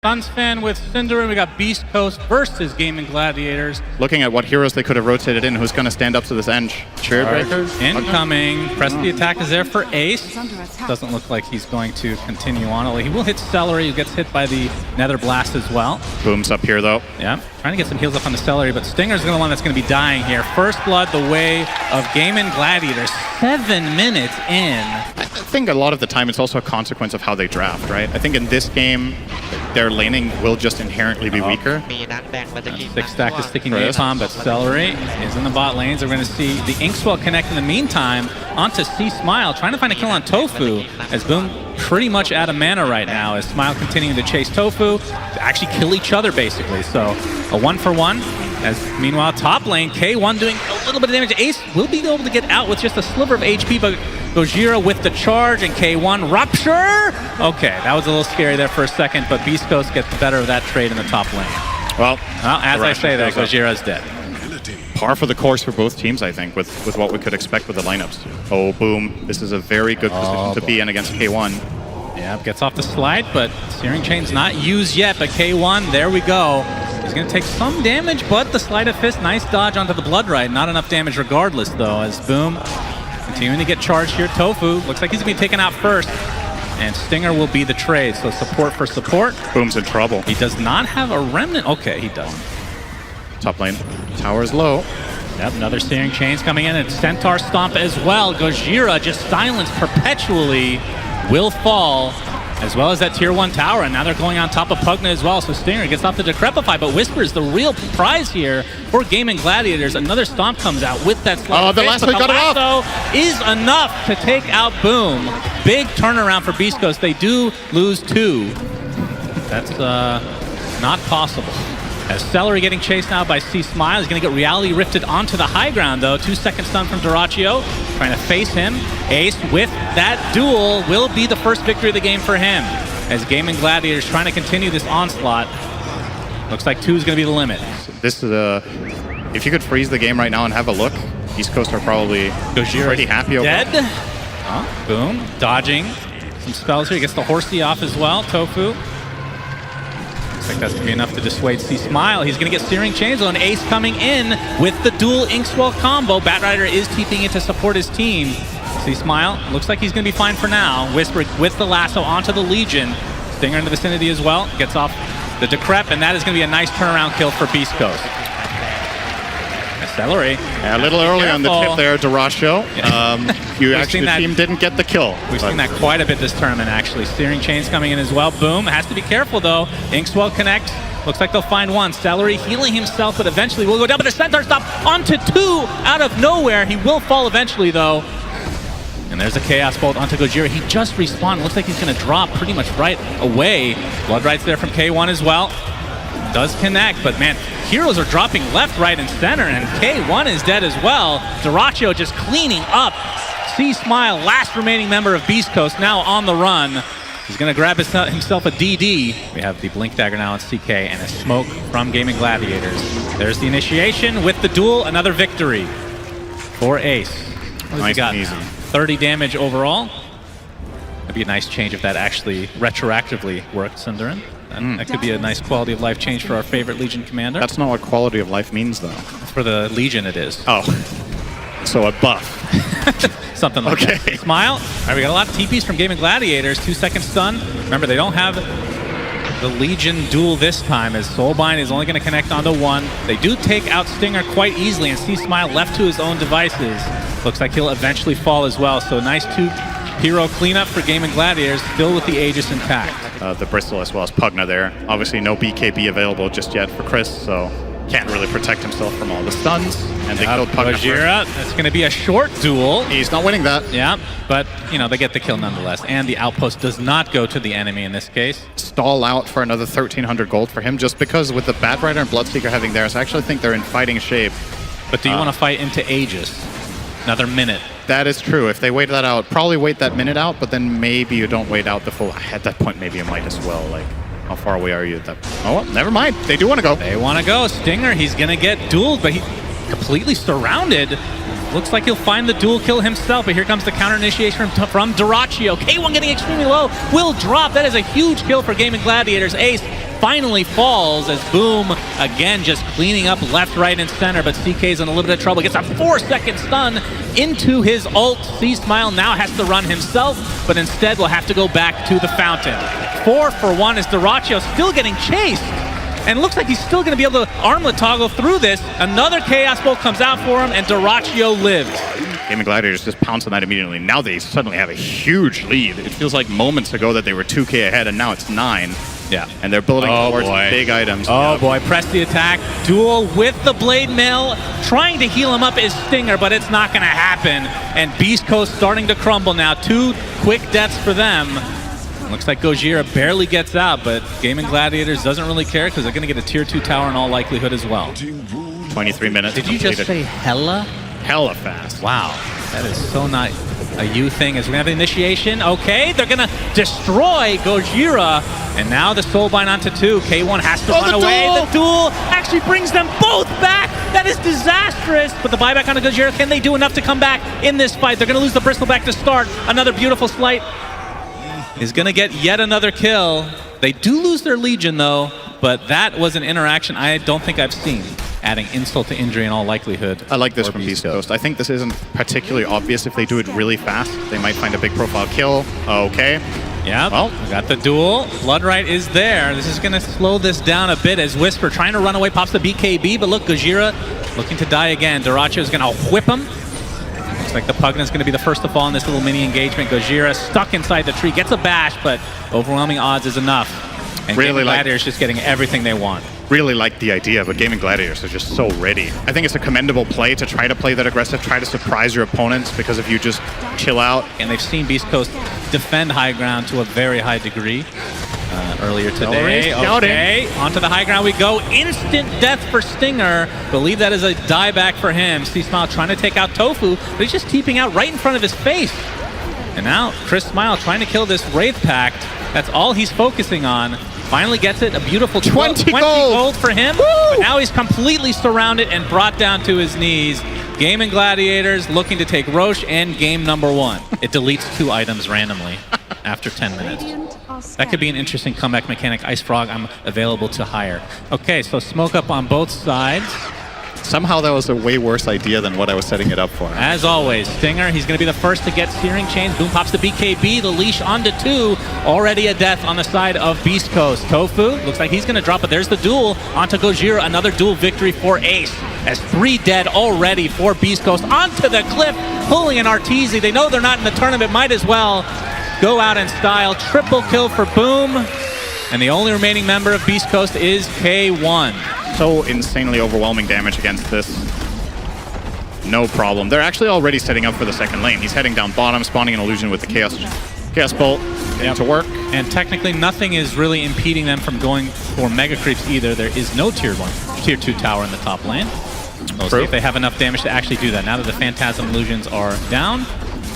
Suns fan with Cinder, and we got Beast Coast versus GAIMIN Gladiators. Looking at what heroes they could have rotated in, who's going to stand up to this Eng? Spirit Breakers? Incoming. Press the attack is there for Ace. Doesn't look like he's going to continue on. Although he will hit Celery, who gets hit by the Nether Blast as well. Booms up here, though. Yeah, trying to get some heals up on the Celery, but Stinger's the one that's going to be dying here. First blood the way of GAIMIN Gladiators. 7 minutes in. I think a lot of the time it's also a consequence of how they draft, right? I think in this game, their laning will just inherently be weaker. Six stack is sticking napalm, but Celery is in the bot lanes. We're going to see the Inkswell connect in the meantime onto C Smile, trying to find a kill on Tofu, as Boom pretty much out of mana right now, as Smile continuing to chase Tofu, to actually kill each other basically. So a 1-for-1, as meanwhile top lane, K1 doing a little bit of damage. Ace will be able to get out with just a sliver of HP, but Gojira with the charge and K1 rupture. Okay, that was a little scary there for a second, but Beast Coast gets the better of that trade in the top lane. Well, as I say that, Gojira's dead. Par for the course for both teams, I think, with what we could expect with the lineups. Oh, Boom. This is a very good position to be in against K1. Yeah, gets off the slide, but Searing Chain's not used yet, but K1, there we go. He's going to take some damage, but the Sleight of Fist, nice dodge onto the Blood Rite. Not enough damage regardless, though, as Boom continuing to get charged here. Tofu looks like he's going to be taken out first, and Stinger will be the trade, so support for support. Boom's in trouble. He does not have a Remnant. Okay, he does. Top lane. Tower's low. Yep, another Searing Chains coming in, and Centaur Stomp as well. Gojira just silenced perpetually, will fall, as well as that tier 1 tower, and now they're going on top of Pugna as well, so Stinger gets off the Decrepify, but Whisper is the real prize here for GAIMIN Gladiators. Another Stomp comes out with that slide. Oh, the lasso got it off! Is enough to take out Boom. Big turnaround for Beast Coast. They do lose 2. That's not possible. As Celery getting chased now by C Smile. He's going to get Reality Rifted onto the high ground, though. 2-second stun from Dyrachyo, trying to face him. Ace with that duel will be the first victory of the game for him, as GAIMIN Gladiators trying to continue this onslaught. Looks like 2 is going to be the limit. This is if you could freeze the game right now and have a look, East Coast are probably pretty happy over dead. Boom, dodging some spells here. He gets the Horsey off as well, Tofu. I think that's going to be enough to dissuade C Smile. He's going to get Searing Chains on. Ace coming in with the dual Inkswell combo. Batrider is TPing in to support his team. C Smile looks like he's going to be fine for now. Whisper with the lasso onto the Legion. Stinger in the vicinity as well. Gets off the Decrep, and that is going to be a nice turnaround kill for Beast Coast. Celery. Yeah, a little early on the tip there, Dyrachyo. The team didn't get the kill. We've seen that quite a bit this tournament, actually. Searing Chains coming in as well. Boom, has to be careful, though. Inkswell connect. Looks like they'll find one. Celery healing himself, but eventually will go down. But a Centaur Stop onto 2 out of nowhere. He will fall eventually, though. And there's a Chaos Bolt onto Gojira. He just respawned. Looks like he's going to drop pretty much right away. Blood Rite's there from K1 as well. Does connect, but man, heroes are dropping left, right, and center, and K1 is dead as well. Dyrachyo just cleaning up. C Smile, last remaining member of Beast Coast, now on the run. He's going to grab himself a DD. We have the Blink Dagger now on CK and a smoke from GAIMIN Gladiators. There's the initiation with the duel, another victory for Ace. Nice and easy. 30 damage overall. That'd be a nice change if that actually retroactively worked, Sundarin. That could be a nice quality of life change for our favorite Legion commander. That's not what quality of life means, though. For the Legion, it is. Oh, so a buff. Something like that. Smile. All right, we got a lot of TPs from GAIMIN Gladiators. 2-second stun. Remember, they don't have the Legion duel this time, as Soulbind is only going to connect onto 1. They do take out Stinger quite easily, and C Smile left to his own devices. Looks like he'll eventually fall as well. So nice 2 hero cleanup for GAIMIN Gladiators, still with the Aegis intact. The Bristle as well as Pugna there. Obviously no BKB available just yet for Chris, so can't really protect himself from all the stuns. And they killed Pugna. Gojira, that's going to be a short duel. He's not winning that. Yeah, but you know, they get the kill nonetheless. And the outpost does not go to the enemy in this case. Stall out for another 1,300 gold for him, just because with the Batrider and Bloodseeker having theirs, I actually think they're in fighting shape. But do you want to fight into Aegis? Another minute. That is true. If they wait that out, probably wait that minute out, but then maybe you don't wait out the full. At that point, maybe you might as well. Like, how far away are you at that? Oh, well, never mind. They do want to go. They want to go. Stinger, he's going to get dueled, but he's completely surrounded. Looks like he'll find the dual kill himself, but here comes the counter initiation from Dyrachyo. K1 getting extremely low, will drop. That is a huge kill for GAIMIN Gladiators. Ace finally falls as Boom, again, just cleaning up left, right, and center, but CK's in a little bit of trouble. Gets a 4-second stun into his ult. C-Smile now has to run himself, but instead will have to go back to the fountain. 4 for 1 as Dyrachyo still getting chased. And it looks like he's still going to be able to armlet toggle through this. Another Chaos Bolt comes out for him, and Dyrachyo lives. GAIMIN Gladiators just pounce on that immediately. Now they suddenly have a huge lead. It feels like moments ago that they were 2K ahead, and now it's 9. Yeah. And they're building towards big items. Oh boy, press the attack. Duel with the Blade Mail. Trying to heal him up is Stinger, but it's not going to happen. And BEASTCOAST starting to crumble now. 2 quick deaths for them. Looks like Gojira barely gets out, but GAIMIN Gladiators doesn't really care because they're going to get a tier 2 tower in all likelihood as well. 23 minutes. Did you just say hella? Hella fast. Wow, that is so not a you thing. As we have the initiation, okay, they're going to destroy Gojira, and now the Soulbind onto 2. K1 has to run away. The duel actually brings them both back. That is disastrous, but the buyback on Gojira, can they do enough to come back in this fight? They're going to lose the Bristleback to start. Another beautiful slight. Is going to get yet another kill. They do lose their Legion though, but that was an interaction I don't think I've seen, adding insult to injury in all likelihood. I like this from BEASTCOAST. I think this isn't particularly obvious. If they do it really fast, they might find a big profile kill. Okay. Yeah, well, we got the duel. Bloodright is there. This is going to slow this down a bit as Whisper trying to run away, pops the BKB, but look, Gojira looking to die again. Dyrachyo is going to whip him. Looks like the Pugna's going to be the first to fall in this little mini engagement. Gojira stuck inside the tree, gets a bash, but overwhelming odds is enough. And really GAIMIN Gladiators just getting everything they want. Really like the idea, but GAIMIN Gladiators are just so ready. I think it's a commendable play to try to play that aggressive, try to surprise your opponents, because if you just chill out. And they've seen BEASTCOAST defend high ground to a very high degree earlier today. Okay, onto the high ground we go. Instant death for Stinger. Believe that is a dieback for him. C-Smile trying to take out Tofu, but he's just teeping out right in front of his face. And now Chris Smile trying to kill this Wraith Pact. That's all he's focusing on. Finally gets it. A beautiful 20 gold for him. Woo! But now he's completely surrounded and brought down to his knees. GAIMIN Gladiators looking to take Roche and game number 1. It deletes 2 items randomly after 10 minutes. That could be an interesting comeback mechanic. Ice Frog, I'm available to hire. Okay, so smoke up on both sides. Somehow that was a way worse idea than what I was setting it up for. As always, Stinger, he's going to be the first to get Searing Chains. Boom pops the BKB, the leash onto 2. Already a death on the side of BEASTCOAST. Tofu, looks like he's going to drop, but there's the duel onto Gojira. Another duel victory for Ace. As 3 dead already for BEASTCOAST. Onto the cliff, pulling an Arteezy. They know they're not in the tournament, might as well go out in style. Triple kill for Boom. And the only remaining member of BEASTCOAST is K1. So insanely overwhelming damage against this. No problem. They're actually already setting up for the second lane. He's heading down bottom, spawning an illusion with the Chaos Bolt. Getting to work. And technically nothing is really impeding them from going for Mega Creeps either. There is no tier 2 tower in the top lane. We'll see if they have enough damage to actually do that. Now that the Phantasm illusions are down,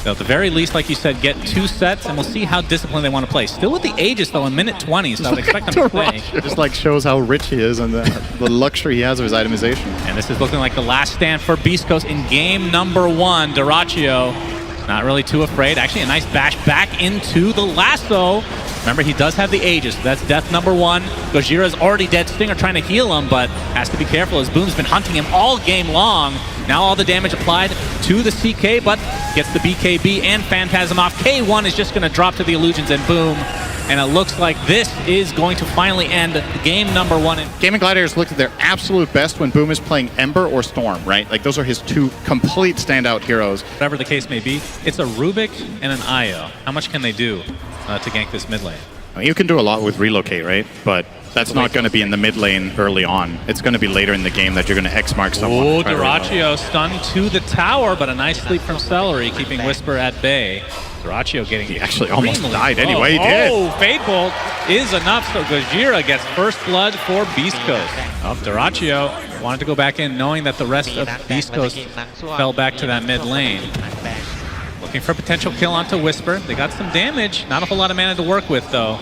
they'll at the very least, like you said, get 2 sets, and we'll see how disciplined they want to play. Still with the Aegis, though, in minute 20, so I would expect them to play. Just like shows how rich he is and the luxury he has of his itemization. And this is looking like the last stand for BEASTCOAST in game number 1. Dyrachyo, not really too afraid. Actually, a nice bash back into the lasso. Remember, he does have the Aegis, so that's death number 1. Gojira's already dead. Stinger trying to heal him, but has to be careful as Boom's been hunting him all game long. Now all the damage applied to the CK, but gets the BKB and Phantasm off. K1 is just going to drop to the illusions and Boom. And it looks like this is going to finally end game number 1. GAIMIN Gladiators looked at their absolute best when Boom is playing Ember or Storm, right? Like, those are his 2 complete standout heroes. Whatever the case may be, it's a Rubik and an Io. How much can they do to gank this mid lane? I mean, you can do a lot with Relocate, right? But that's not going to be in the mid lane early on. It's going to be later in the game that you're going to X-mark someone. Oh, Dyrachyo stunned to the tower, but a nice sleep from Celery, keeping Whisper at bay. Dyrachyo getting... He actually almost died anyway, he did. Oh, Fade Bolt is enough, so Gojira gets first blood for BEASTCOAST. Oh, Dyrachyo wanted to go back in, knowing that the rest of BEASTCOAST fell back to that mid lane. Looking for a potential kill onto Whisper. They got some damage. Not a whole lot of mana to work with, though.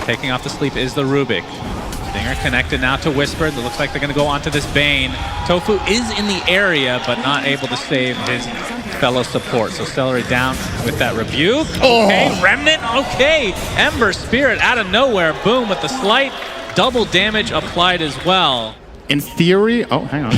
Taking off the sleep is the Rubik. Stinger connected now to Whisper. It looks like they're going to go onto this Bane. Tofu is in the area, but not able to save his fellow support. So Celery down with that rebuke. Okay, Remnant, okay. Ember Spirit out of nowhere. Boom with the slight double damage applied as well. In theory, oh, hang on.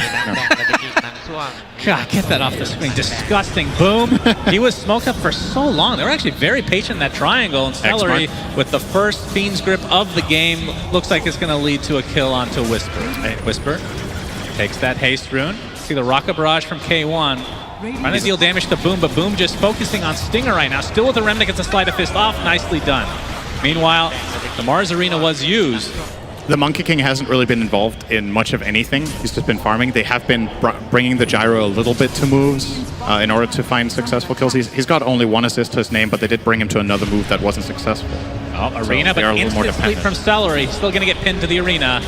God, get that off the screen. Disgusting. Boom. He was smoked up for so long. They were actually very patient in that triangle. And Celery, with the first Fiend's Grip of the game, looks like it's going to lead to a kill onto Whisper. Whisper takes that haste rune. See the Rocket Barrage from K1. Trying to deal damage to Boom, but Boom just focusing on Stinger right now. Still with the Remnant, gets a Sleight of Fist off. Nicely done. Meanwhile, the Mars Arena was used. The Monkey King hasn't really been involved in much of anything. He's just been farming. They have been bringing the gyro a little bit to moves in order to find successful kills. He's got only one assist to his name, but they did bring him to another move that wasn't successful. Oh, Arena, so but instant sleep from Celery. Still going to get pinned to the Arena.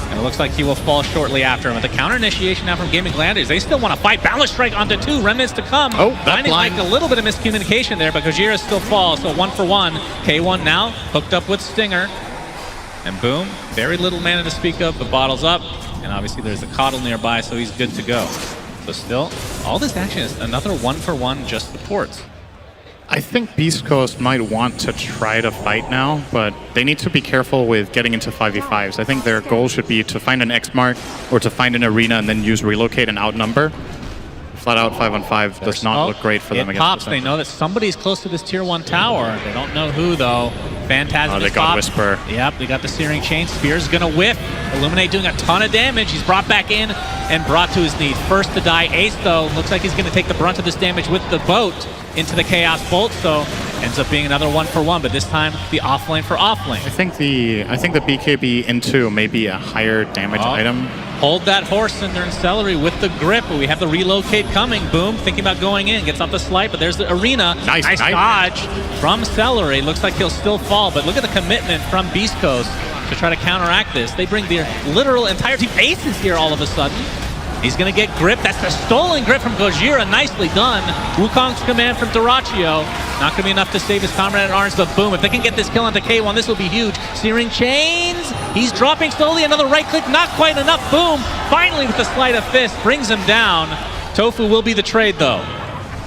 And it looks like he will fall shortly after him. With the counter initiation now from Gaming Gladiators, they still want to fight. Balance Strike onto 2. Remnants to come. Oh, that Finding blind. like a little bit of miscommunication there, but Gojira still falls. So 1 for 1. K1 now hooked up with Stinger. And Boom, very little mana to speak of, but bottles up. And obviously there's a Coddle nearby, so he's good to go. So still, all this action is another 1 for 1 just supports. I think Beast Coast might want to try to fight now, but they need to be careful with getting into 5v5s. I think their goal should be to find an X mark or to find an arena and then use relocate and outnumber. Flat out 5-on-5 does not look great for them against pops. the They know that somebody's close to this tier 1 tower. They don't know who though. Phantasm. Oh, they got Whisper. Yep, they got the Searing Chain. Spear's gonna whiff. Illuminate doing a ton of damage. He's brought back in and brought to his knees. First to die, Ace though. Looks like he's gonna take the brunt of this damage with the boat into the Chaos Bolt. So ends up being another 1 for 1, but this time the offlane for offlane. I think the BKB into may be a higher damage item. Hold that horse in there in Celery with the grip. We have the relocate coming. Boom, thinking about going in. Gets off the slight, but there's the Arena. Nice dodge from Celery. Looks like he'll still fall, but look at the commitment from Beast Coast to try to counteract this. They bring their literal entire team. Ace is here all of a sudden. He's going to get grip. That's the stolen grip from Gojira. Nicely done. Wukong's command from Dyrachyo. Not going to be enough to save his comrade at arms, but Boom, if they can get this kill onto K1, this will be huge. Searing Chains. He's dropping slowly. Another right click. Not quite enough. Boom. Finally with the Sleight of Fist. Brings him down. Tofu will be the trade, though.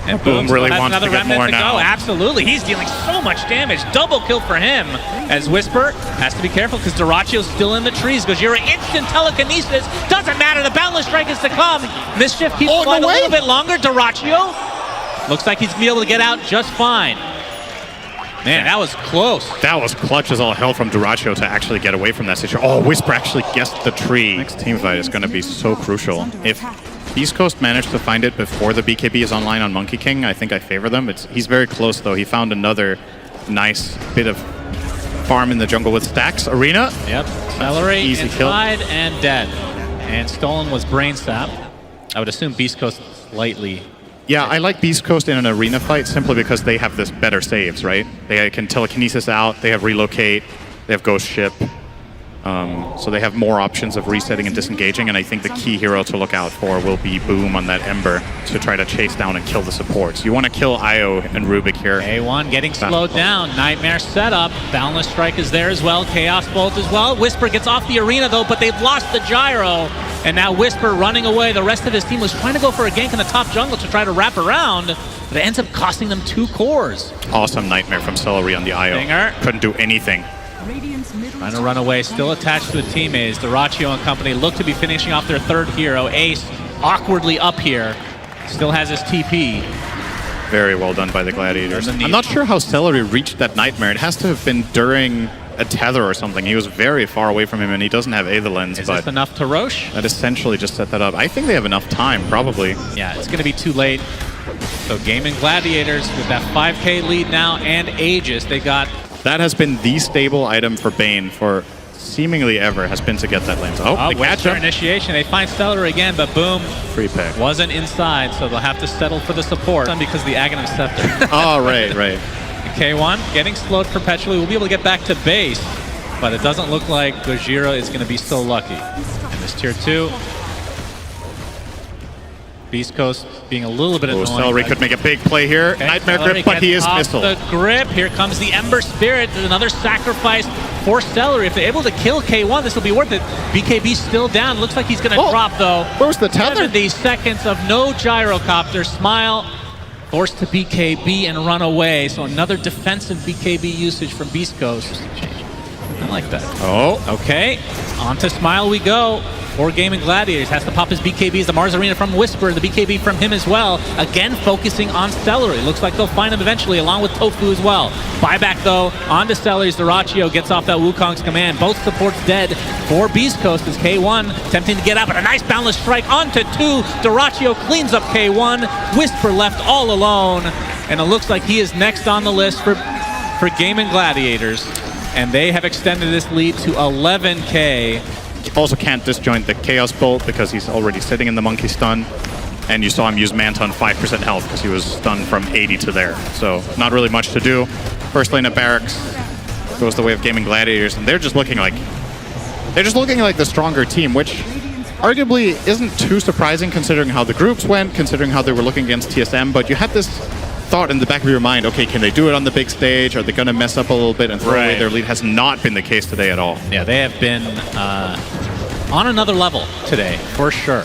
And Boom really wants another to get remnant more to now. go. Absolutely. He's dealing so much damage. Double kill for him. As Whisper has to be careful because Dyrachyo's still in the trees. Gojira instant telekinesis. Doesn't matter. The Boundless Strike is to come. Mischief keeps going a little bit longer. Dyrachyo looks like he's going to be able to get out just fine. Man, that was close. That was clutch as all hell from Dyrachyo to actually get away from that situation. Oh, Whisper actually guessed the tree. Next team fight is going to be so crucial. If Beast Coast managed to find it before the BKB is online on Monkey King, I think I favor them. He's very close, though. He found another nice bit of farm in the jungle with stacks. Arena. Yep. Celery Easy kill. inside and dead. And stolen was Brain Sap. I would assume Beast Coast slightly. Yeah, I like Beast Coast in an arena fight simply because they have this better saves, right? They can telekinesis out, they have relocate, they have ghost ship. So they have more options of resetting and disengaging, and I think the key hero to look out for will be Boom on that Ember to try to chase down and kill the supports. You want to kill Io and Rubik here. A1 getting slowed down. Nightmare setup. Boundless Strike is there as well. Chaos Bolt as well. Whisper gets off the Arena though, but they've lost the gyro. And now Whisper running away. The rest of his team was trying to go for a gank in the top jungle to try to wrap around, but it ends up costing them 2 cores. Awesome Nightmare from Celery on the Io. Stinger. Couldn't do anything. Trying to run away, still attached to a teammate. Dyrachyo and company look to be finishing off their third hero. Ace awkwardly up here. Still has his TP. Very well done by the Gladiators. I'm not sure how Celery reached that Nightmare. It has to have been during a tether or something. He was very far away from him and he doesn't have Aether Lens. Is this enough to Roche? That essentially just set that up. I think they have enough time, probably. Yeah, it's going to be too late. So GAIMIN Gladiators with that 5K lead now and Aegis. They got... That has been the stable item for Bane for seemingly ever, has been to get that lens. Oh, they catch him. Initiation. They find Celery again, but Boom. Free pick. Wasn't inside, so they'll have to settle for the support because the Aghanim Scepter. Oh, right. K1 getting slowed perpetually. We'll be able to get back to base, but it doesn't look like Gojira is going to be so lucky. And this tier 2. Beast Coast being a little bit annoying. Celery could make a big play here. Okay, Nightmare Celery grip, but he is missile. The grip. Here comes the Ember Spirit. There's another sacrifice for Celery. If they're able to kill K1, this will be worth it. BKB still down. Looks like he's going to drop, though. Where's the tether? 70 seconds of no gyrocopter. Smile forced to BKB and run away. So another defensive BKB usage from Beast Coast. I like that. Oh. Okay, on to Smile we go. For GAIMIN GLADIATORS, has to pop his BKBs. The Mars Arena from Whisper, the BKB from him as well. Again, focusing on Celery. Looks like they'll find him eventually, along with Tofu as well. Buyback, though, onto Celery's Dyrachyo. Gets off that Wukong's command. Both supports dead for Beast Coast as K1 attempting to get out, but a nice boundless strike onto 2. Dyrachyo cleans up K1. Whisper left all alone, and it looks like he is next on the list for GAIMIN GLADIATORS. And they have extended this lead to 11K. Also can't disjoint the Chaos Bolt because he's already sitting in the Monkey Stun. And you saw him use Manta on 5% health because he was stunned from 80 to there. So not really much to do. First lane of Barracks goes the way of GAIMIN GLADIATORS, and they're just looking like the stronger team, which arguably isn't too surprising considering how the groups went, considering how they were looking against TSM. But you had this thought in the back of your mind, okay, can they do it on the big stage? Are they going to mess up a little bit and throw away their lead? Has not been the case today at all. Yeah, they have been on another level today, for sure.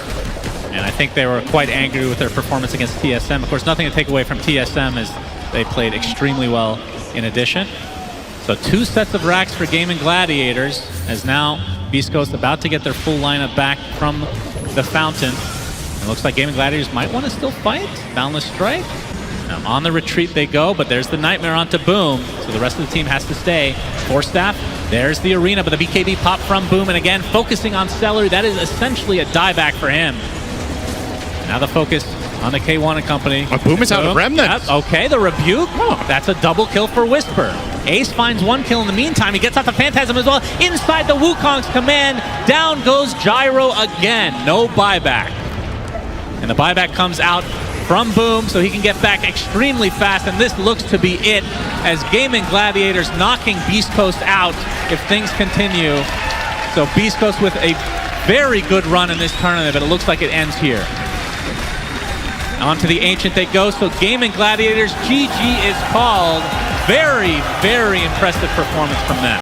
And I think they were quite angry with their performance against TSM. Of course, nothing to take away from TSM as they played extremely well in addition. So 2 sets of racks for GAIMIN GLADIATORS, as now Beast Coast about to get their full lineup back from the fountain. It looks like GAIMIN GLADIATORS might want to still fight. Boundless Strike. Now on the retreat they go, but there's the Nightmare onto Boom, so the rest of the team has to stay. Force Staff, there's the Arena, but the BKB pop from Boom, and again, focusing on Celery. That is essentially a dieback for him. Now the focus on the K1 and company. Boom is out of Remnant. Yep. Okay, the Rebuke. Oh, that's a double kill for Whisper. Ace finds 1 kill in the meantime. He gets out the Phantasm as well. Inside the Wukong's command. Down goes Gyro again. No buyback. And the buyback comes out from Boom, so he can get back extremely fast, and this looks to be it as GAIMIN GLADIATORS knocking Beast Coast out if things continue. So Beast Coast with a very good run in this tournament, but it looks like it ends here. On to the Ancient they go, so GAIMIN GLADIATORS, GG is called. Very, very impressive performance from them.